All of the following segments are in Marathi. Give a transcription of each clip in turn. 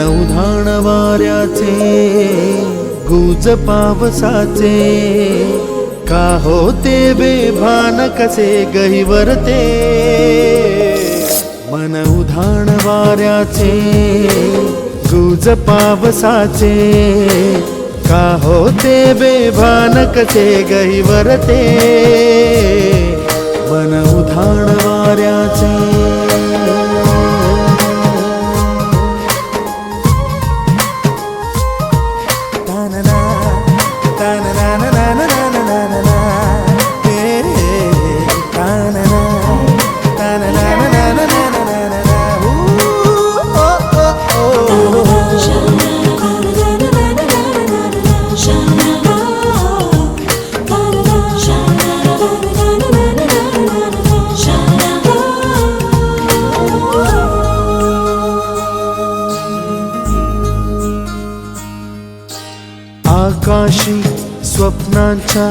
उधाण वाऱ्याचे गुज पावसाचे का होते बेभान कसे गहिवरते मन उधाण वाऱ्याचे गुज पावसाचे का होते बेभान कसे गहिवरते मन उधाण वाऱ्याचे आकाशी स्वप्नांच्या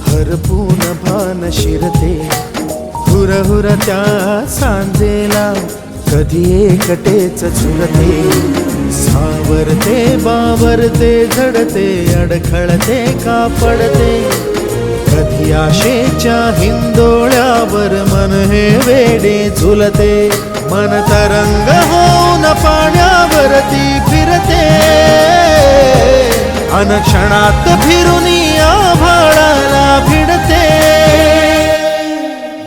हरपून भान शिरते हुरहुर त्या सांजेला कधी एकटेच झुरते सावरते बावरते झडते अडखळते का पडते कधी आशेच्या हिंदोळ्यावर मन हे वेडे झुलते मन तरंग होऊन पाण्यावरती फिरते अनक्षणात फिरून आभाळाला भिडते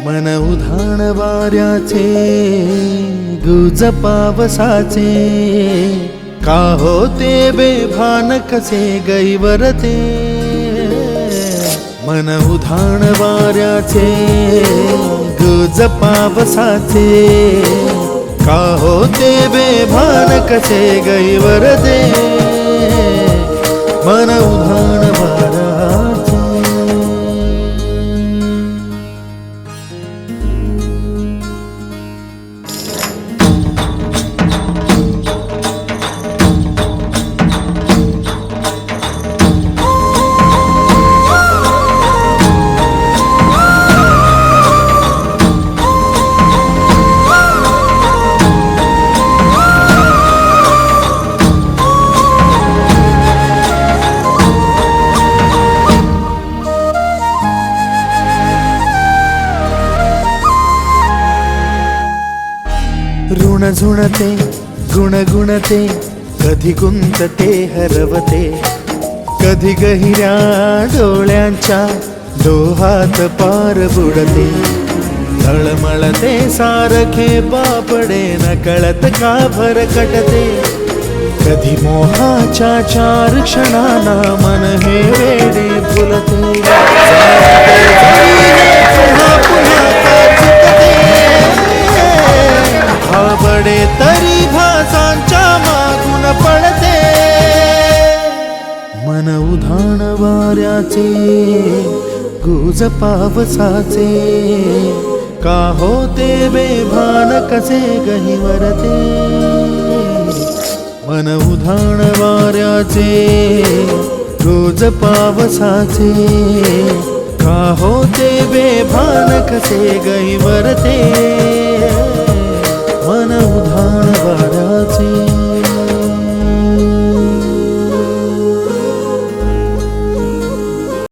मन उधाण वाऱ्याचे गुज पावसाचे का होते बेभान कसे गहिवरते मन उधाण वाऱ्याचे गुज पावसाचे का होते बेभान कसे गहिवरते मन उधाण वाऱ्याचे ऋण झुणते गुणगुणते कधी गुंतते हरवते कधी गहिऱ्या डोळ्यांच्या डोहात पार बुडते तळमळते सारखे बापडे नकळत का भरकटते कधी मोहाच्या चार क्षणांना मन हे वेडे फुलते बडे तरी भासांच्या मागून पडते मन उधाण वाऱ्याचे गुज पावसाचे का होते बेभान कसे गहिवरते मन उधाण वाऱ्याचे गुज पावसाचे का होते बेभान कसे गहिवरते मन उधाण वाऱ्याचे।